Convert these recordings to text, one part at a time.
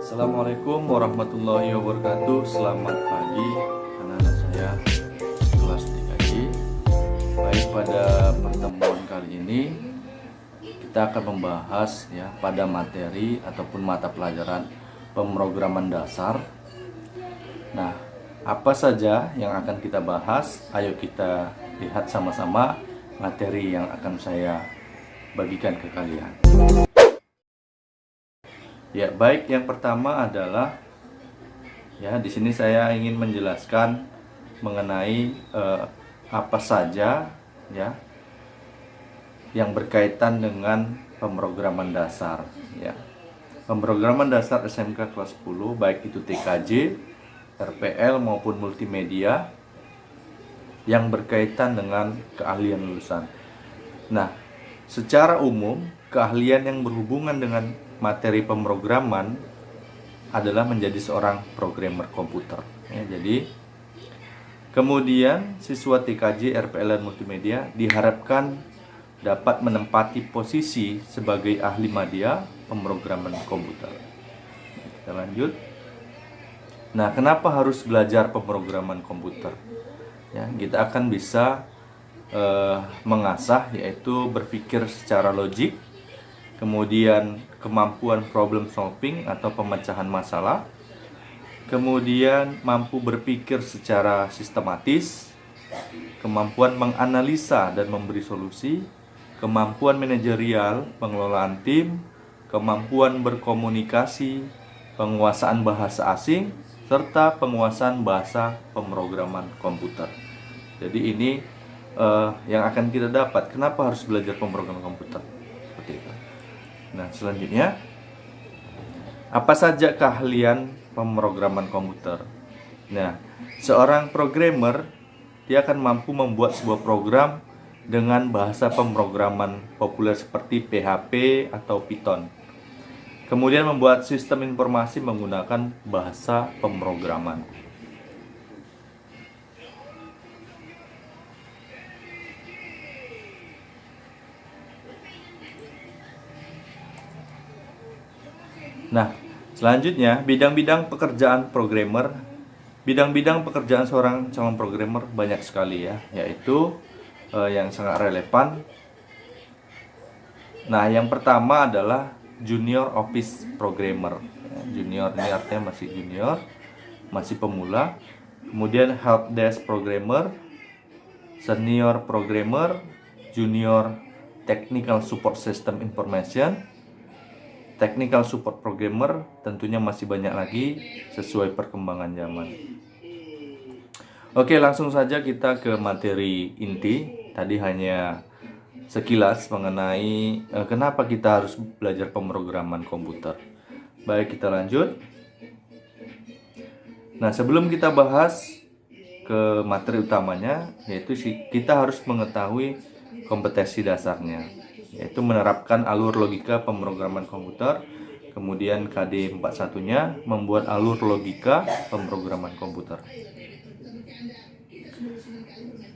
Assalamualaikum warahmatullahi wabarakatuh. Selamat pagi anak-anak saya kelas 3I. Baik, pada pertemuan kali ini kita akan membahas pada materi ataupun mata pelajaran pemrograman dasar. Nah, apa saja yang akan kita bahas? Ayo kita lihat sama-sama materi yang akan saya bagikan ke kalian. Ya, baik, yang pertama adalah di sini saya ingin menjelaskan mengenai apa saja yang berkaitan dengan pemrograman dasar Pemrograman dasar SMK kelas 10, baik itu TKJ, RPL maupun multimedia yang berkaitan dengan keahlian lulusan. Nah, secara umum keahlian yang berhubungan dengan materi pemrograman adalah menjadi seorang programmer komputer. Jadi kemudian siswa TKJ, RPL, dan multimedia diharapkan dapat menempati posisi sebagai ahli media pemrograman komputer. Kita lanjut. Nah, kenapa harus belajar pemrograman komputer? Kita akan bisa mengasah, yaitu berpikir secara logik, kemudian kemampuan problem solving atau pemecahan masalah, kemudian mampu berpikir secara sistematis, kemampuan menganalisa dan memberi solusi, kemampuan manajerial, pengelolaan tim, kemampuan berkomunikasi, penguasaan bahasa asing, serta penguasaan bahasa pemrograman komputer. Jadi ini yang akan kita dapat. Kenapa harus belajar pemrograman komputer? Seperti itu. Nah, selanjutnya, apa saja keahlian pemrograman komputer? Nah, seorang programmer dia akan mampu membuat sebuah program dengan bahasa pemrograman populer seperti PHP atau Python. Kemudian membuat sistem informasi menggunakan bahasa pemrograman. Nah, selanjutnya bidang-bidang pekerjaan programmer. Bidang-bidang pekerjaan seorang calon programmer banyak sekali yaitu yang sangat relevan. Nah, yang pertama adalah junior office programmer. Junior ini artinya masih junior, masih pemula. Kemudian help desk programmer, senior programmer, junior technical support system information, technical support programmer, tentunya masih banyak lagi sesuai perkembangan zaman. Oke, langsung saja kita ke materi inti. Tadi hanya sekilas mengenai kenapa kita harus belajar pemrograman komputer. Baik, kita lanjut. Nah, sebelum kita bahas ke materi utamanya, yaitu kita harus mengetahui kompetensi dasarnya, yaitu menerapkan alur logika pemrograman komputer. Kemudian KD 41-nya membuat alur logika pemrograman komputer.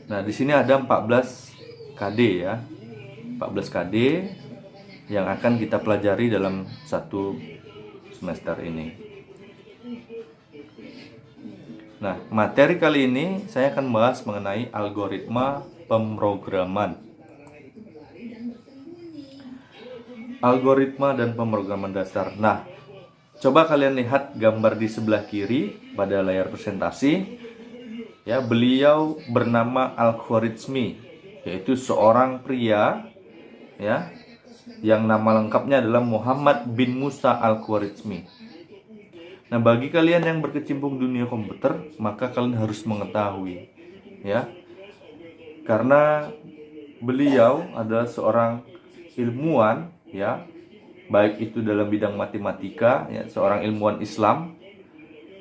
Nah, di sini ada 14 KD 14 KD yang akan kita pelajari dalam satu semester ini. Nah, materi kali ini saya akan bahas mengenai algoritma pemrograman. Algoritma dan pemrograman dasar. Nah, coba kalian lihat gambar di sebelah kiri pada layar presentasi. Beliau bernama Al-Khwarizmi, yaitu seorang pria yang nama lengkapnya adalah Muhammad bin Musa Al-Khwarizmi. Nah, bagi kalian yang berkecimpung dunia komputer, maka kalian harus mengetahui karena beliau adalah seorang ilmuwan baik itu dalam bidang matematika, seorang ilmuwan Islam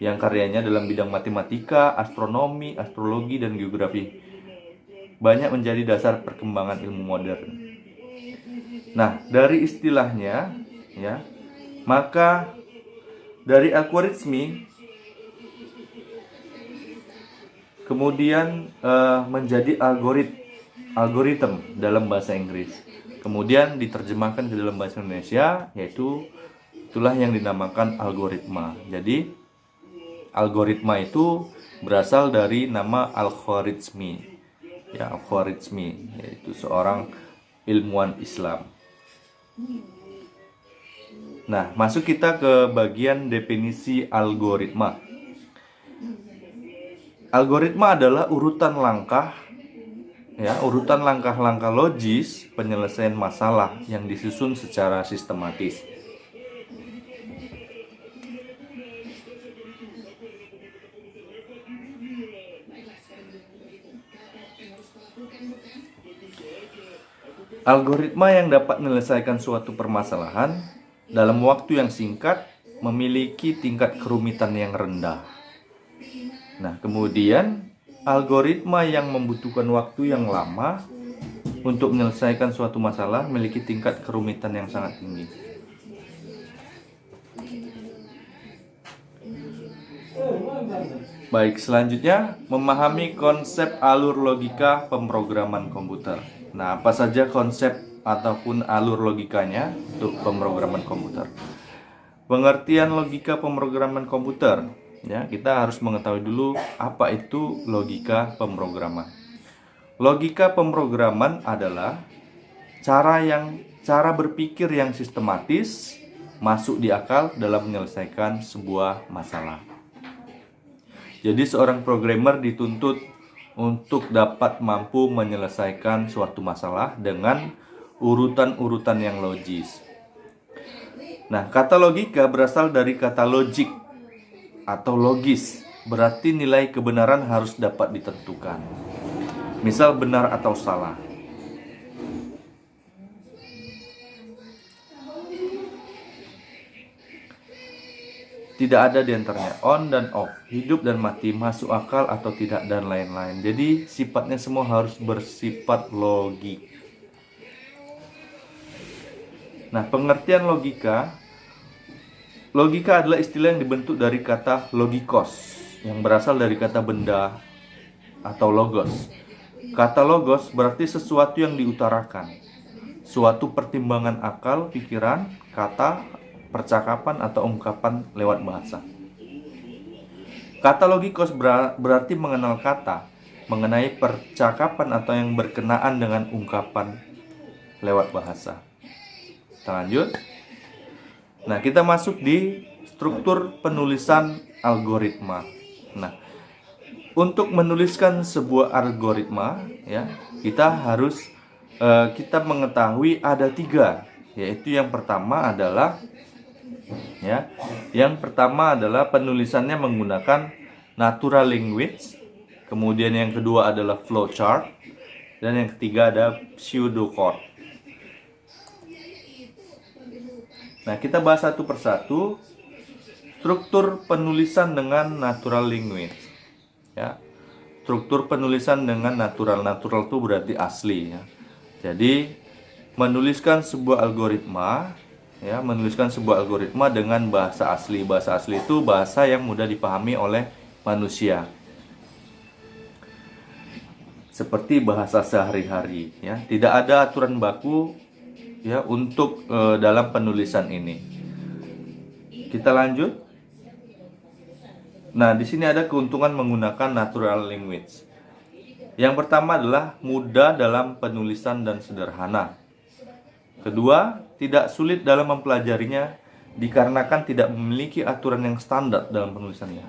yang karyanya dalam bidang matematika, astronomi, astrologi, dan geografi banyak menjadi dasar perkembangan ilmu modern. Nah, dari istilahnya maka dari Al-Khwarizmi kemudian menjadi algoritma dalam bahasa Inggris. Kemudian diterjemahkan ke dalam bahasa Indonesia, yaitu Itulah yang dinamakan algoritma. Jadi algoritma itu berasal dari nama Al-Khwarizmi. Ya, Al-Khwarizmi yaitu seorang ilmuwan Islam. Nah, masuk kita ke bagian definisi algoritma. Algoritma adalah urutan langkah, ya, urutan langkah-langkah logis penyelesaian masalah yang disusun secara sistematis. Algoritma yang dapat menyelesaikan suatu permasalahan dalam waktu yang singkat memiliki tingkat kerumitan yang rendah. Nah, kemudian algoritma yang membutuhkan waktu yang lama untuk menyelesaikan suatu masalah memiliki tingkat kerumitan yang sangat tinggi. Baik, selanjutnya memahami konsep alur logika pemrograman komputer. Nah, apa saja konsep ataupun alur logikanya untuk pemrograman komputer? Pengertian logika pemrograman komputer. Ya, kita harus mengetahui dulu apa itu logika pemrograman. Logika pemrograman adalah cara berpikir yang sistematis, masuk di akal dalam menyelesaikan sebuah masalah. Jadi seorang programmer dituntut untuk dapat mampu menyelesaikan suatu masalah dengan urutan-urutan yang logis. Nah, kata logika berasal dari kata logic atau logis, berarti nilai kebenaran harus dapat ditentukan. Misal benar atau salah. Tidak ada di antaranya on dan off, hidup dan mati, masuk akal atau tidak, dan lain-lain. Jadi sifatnya semua harus bersifat logik. Nah, pengertian logika. Logika adalah istilah yang dibentuk dari kata logikos, yang berasal dari kata benda atau logos. Kata logos berarti sesuatu yang diutarakan, suatu pertimbangan akal, pikiran, kata, percakapan atau ungkapan lewat bahasa. Kata logikos berarti mengenal kata, mengenai percakapan atau yang berkenaan dengan ungkapan lewat bahasa. Kita lanjut. Nah, kita masuk di struktur penulisan algoritma. Nah, untuk menuliskan sebuah algoritma, ya, kita harus kita mengetahui ada 3, yaitu yang pertama adalah penulisannya menggunakan natural language, kemudian yang kedua adalah flowchart, dan yang ketiga ada pseudocode. Nah, kita bahas satu persatu. Struktur penulisan dengan natural language. Ya. Struktur penulisan dengan natural itu berarti asli, ya. Jadi, menuliskan sebuah algoritma dengan bahasa asli. Bahasa asli itu bahasa yang mudah dipahami oleh manusia. Seperti bahasa sehari-hari, ya. Tidak ada aturan baku, ya, untuk dalam penulisan ini. Kita lanjut. Nah, di sini ada keuntungan menggunakan natural language. Yang pertama adalah mudah dalam penulisan dan sederhana. Kedua, tidak sulit dalam mempelajarinya dikarenakan tidak memiliki aturan yang standar dalam penulisannya.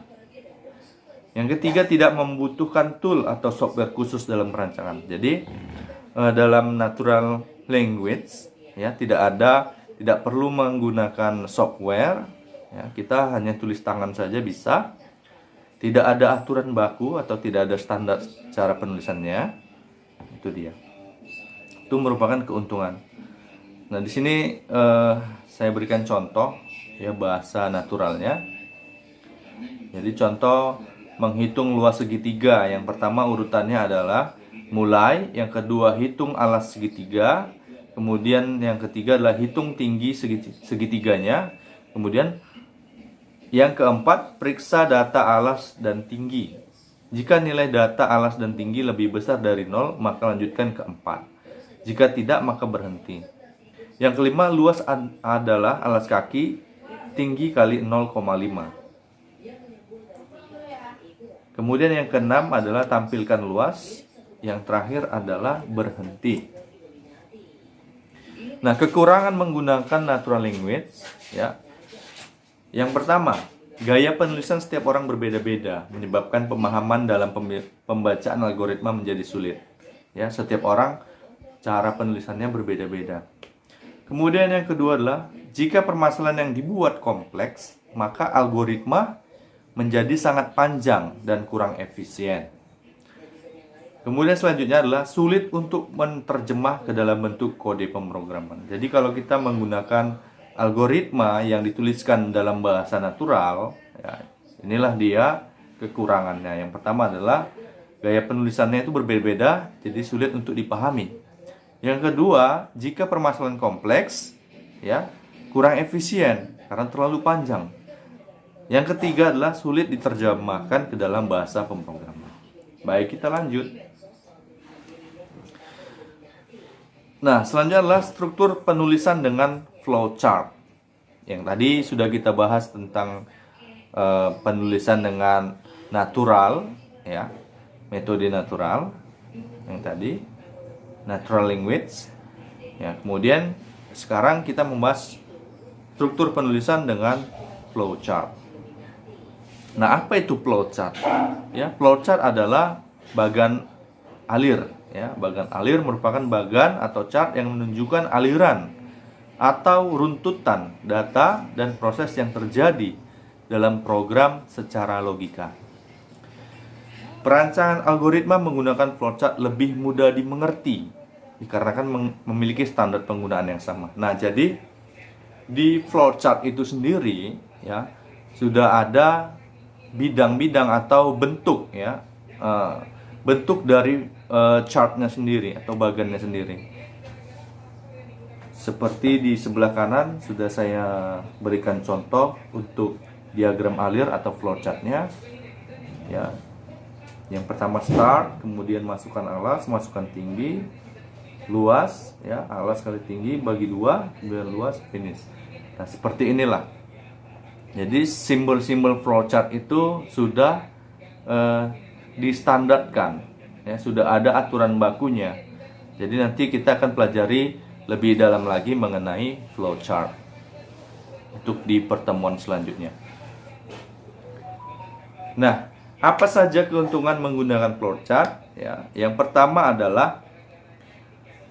Yang ketiga, tidak membutuhkan tool atau software khusus dalam perancangan. Jadi, dalam natural language, ya, tidak perlu menggunakan software, ya, kita hanya tulis tangan saja bisa. Tidak ada aturan baku atau tidak ada standar cara penulisannya. Itu dia. Itu merupakan keuntungan. Nah, di sini saya berikan contoh, ya, bahasa naturalnya. Jadi contoh menghitung luas segitiga. Yang pertama urutannya adalah mulai, yang kedua hitung alas segitiga, kemudian yang ketiga adalah hitung tinggi segitiganya, kemudian yang keempat periksa data alas dan tinggi. Jika nilai data alas dan tinggi lebih besar dari 0, maka lanjutkan ke 4. Jika tidak, maka berhenti. Yang kelima, luas adalah alas kaki, tinggi kali 0,5. Kemudian yang keenam adalah tampilkan luas. Yang terakhir adalah berhenti. Nah, kekurangan menggunakan natural language, ya. Yang pertama, gaya penulisan setiap orang berbeda-beda, menyebabkan pemahaman dalam pembacaan algoritma menjadi sulit. Ya, setiap orang cara penulisannya berbeda-beda. Kemudian yang kedua adalah jika permasalahan yang dibuat kompleks, maka algoritma menjadi sangat panjang dan kurang efisien. Kemudian selanjutnya adalah sulit untuk menerjemah ke dalam bentuk kode pemrograman. Jadi kalau kita menggunakan algoritma yang dituliskan dalam bahasa natural, ya, inilah dia kekurangannya. Yang pertama adalah gaya penulisannya itu berbeda-beda, jadi sulit untuk dipahami. Yang kedua, jika permasalahan kompleks, ya, kurang efisien karena terlalu panjang. Yang ketiga adalah sulit diterjemahkan ke dalam bahasa pemrograman. Baik, kita lanjut. Nah, selanjutnya adalah struktur penulisan dengan flowchart. Yang tadi sudah kita bahas tentang penulisan dengan natural, ya, metode natural. Yang tadi natural language. Ya, kemudian sekarang kita membahas struktur penulisan dengan flowchart. Nah, apa itu flowchart? Ya, flowchart adalah bagan alir. Ya, bagan alir merupakan bagan atau chart yang menunjukkan aliran atau runtutan data dan proses yang terjadi dalam program secara logika. Perancangan algoritma menggunakan flowchart lebih mudah dimengerti dikarenakan memiliki standar penggunaan yang sama. Nah, jadi di flowchart itu sendiri, ya, sudah ada bidang-bidang atau bentuk, ya, bentuk dari chartnya sendiri atau bagannya sendiri. Seperti di sebelah kanan sudah saya berikan contoh untuk diagram alir atau flowchartnya, ya. Yang pertama start, kemudian masukkan alas, masukkan tinggi, luas, ya, alas kali tinggi bagi 2, kemudian luas, finish. Nah, seperti inilah. Jadi simbol-simbol flowchart itu sudah distandarkan, ya, sudah ada aturan bakunya. Jadi nanti kita akan pelajari lebih dalam lagi mengenai flowchart untuk di pertemuan selanjutnya. Nah, apa saja keuntungan menggunakan flowchart? Ya, yang pertama adalah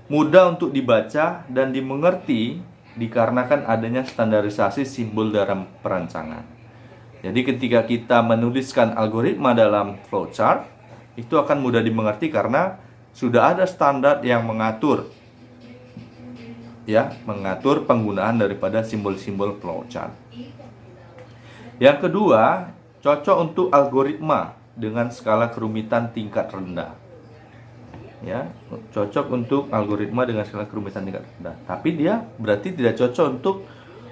mudah untuk dibaca dan dimengerti dikarenakan adanya standarisasi simbol dalam perancangan. Jadi ketika kita menuliskan algoritma dalam flowchart, itu akan mudah dimengerti karena sudah ada standar yang mengatur, ya, mengatur penggunaan daripada simbol-simbol flowchart. Yang kedua, cocok untuk algoritma dengan skala kerumitan tingkat rendah. Ya, cocok untuk algoritma dengan skala kerumitan tingkat rendah. Tapi dia berarti tidak cocok untuk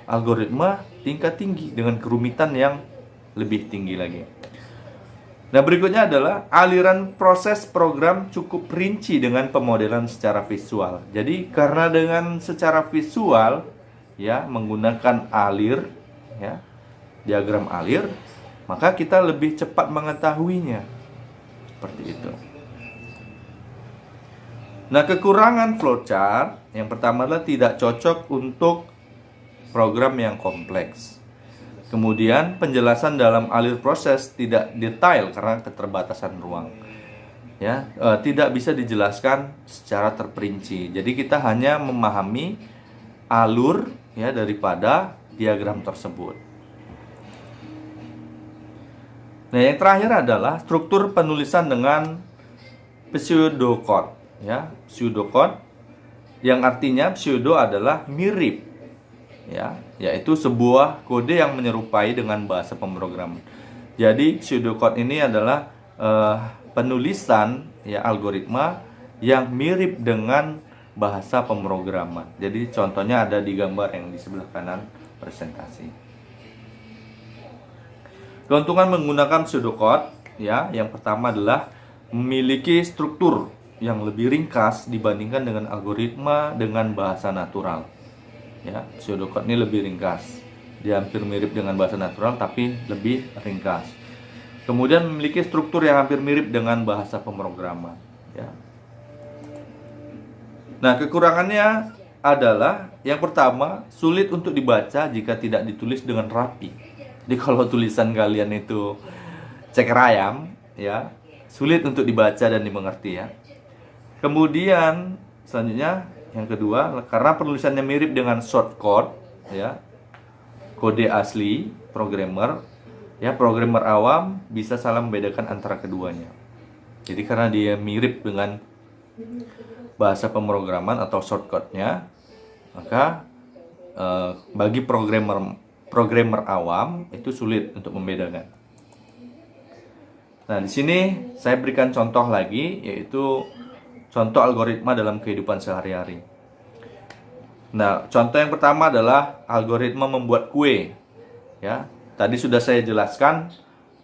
algoritma tingkat tinggi dengan kerumitan yang lebih tinggi lagi. Nah, berikutnya adalah aliran proses program cukup rinci dengan pemodelan secara visual. Jadi karena dengan secara visual, ya, menggunakan alir, ya, diagram alir, maka kita lebih cepat mengetahuinya. Seperti itu. Nah, kekurangan flowchart yang pertama adalah tidak cocok untuk program yang kompleks. Kemudian penjelasan dalam alir proses tidak detail karena keterbatasan ruang. Ya, tidak bisa dijelaskan secara terperinci. Jadi kita hanya memahami alur, ya, daripada diagram tersebut. Nah, yang terakhir adalah struktur penulisan dengan pseudocode, ya, pseudocode yang artinya pseudo adalah mirip, ya, yaitu sebuah kode yang menyerupai dengan bahasa pemrograman. Jadi pseudocode ini adalah penulisan, ya, algoritma yang mirip dengan bahasa pemrograman. Jadi contohnya ada di gambar yang di sebelah kanan presentasi. Keuntungan menggunakan pseudocode, ya, yang pertama adalah memiliki struktur yang lebih ringkas dibandingkan dengan algoritma dengan bahasa natural. Ya, pseudocode ini lebih ringkas. Dia hampir mirip dengan bahasa natural tapi lebih ringkas. Kemudian memiliki struktur yang hampir mirip dengan bahasa pemrograman, ya. Nah, kekurangannya adalah yang pertama, sulit untuk dibaca jika tidak ditulis dengan rapi. Jadi kalau tulisan kalian itu ceker ayam, ya, sulit untuk dibaca dan dimengerti, ya. Kemudian selanjutnya yang kedua, karena penulisannya mirip dengan shortcode, ya, kode asli programmer, ya, programmer awam bisa salah membedakan antara keduanya. Jadi karena dia mirip dengan bahasa pemrograman atau shortcode-nya, maka bagi programmer awam itu sulit untuk membedakan. Nah, di sini saya berikan contoh lagi, yaitu contoh algoritma dalam kehidupan sehari-hari. Nah, contoh yang pertama adalah algoritma membuat kue. Ya, tadi sudah saya jelaskan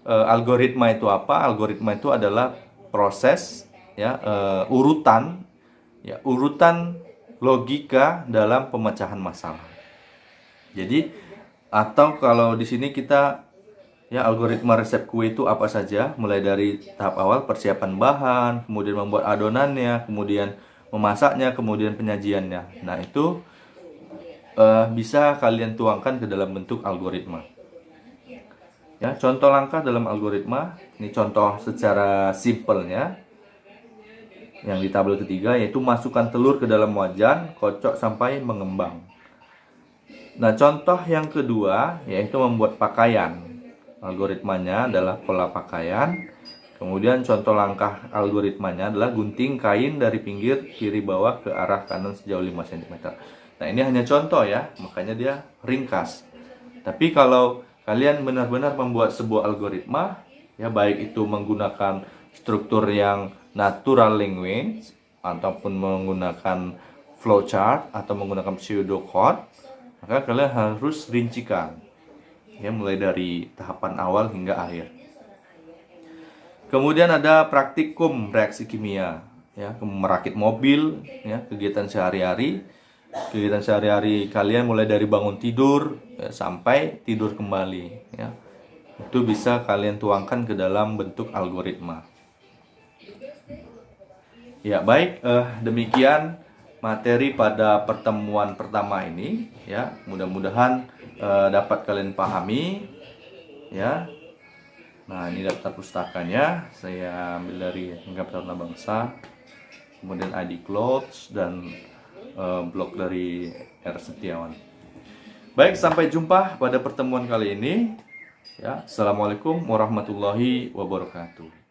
algoritma itu apa. Algoritma itu adalah proses, ya, urutan logika dalam pemecahan masalah. Jadi, atau kalau di sini kita, ya, algoritma resep kue itu apa saja, mulai dari tahap awal persiapan bahan, kemudian membuat adonannya, kemudian memasaknya, kemudian penyajiannya. Nah, itu bisa kalian tuangkan ke dalam bentuk algoritma. Ya, contoh langkah dalam algoritma, ini contoh secara simpelnya. Yang di tabel ketiga, yaitu masukkan telur ke dalam wajan, kocok sampai mengembang. Nah, contoh yang kedua yaitu membuat pakaian. Algoritmanya adalah pola pakaian. Kemudian contoh langkah algoritmanya adalah gunting kain dari pinggir kiri bawah ke arah kanan sejauh 5 cm. Nah, ini hanya contoh, ya, makanya dia ringkas. Tapi kalau kalian benar-benar membuat sebuah algoritma, ya, baik itu menggunakan struktur yang natural language ataupun menggunakan flowchart atau menggunakan pseudocode, maka kalian harus rincikan, ya, mulai dari tahapan awal hingga akhir. Kemudian ada praktikum reaksi kimia, ya, merakit mobil, ya, kegiatan sehari-hari. Kegiatan sehari-hari kalian mulai dari bangun tidur, ya, sampai tidur kembali, ya. Itu bisa kalian tuangkan ke dalam bentuk algoritma. Ya, baik, demikian materi pada pertemuan pertama ini, ya. Mudah-mudahan dapat kalian pahami, ya. Nah, ini daftar pustakanya saya ambil dari Hingga Pesona Bangsa, kemudian ID Clothes dan blog dari R. Setiawan. Baik, sampai jumpa pada pertemuan kali ini, ya. Assalamualaikum warahmatullahi wabarakatuh.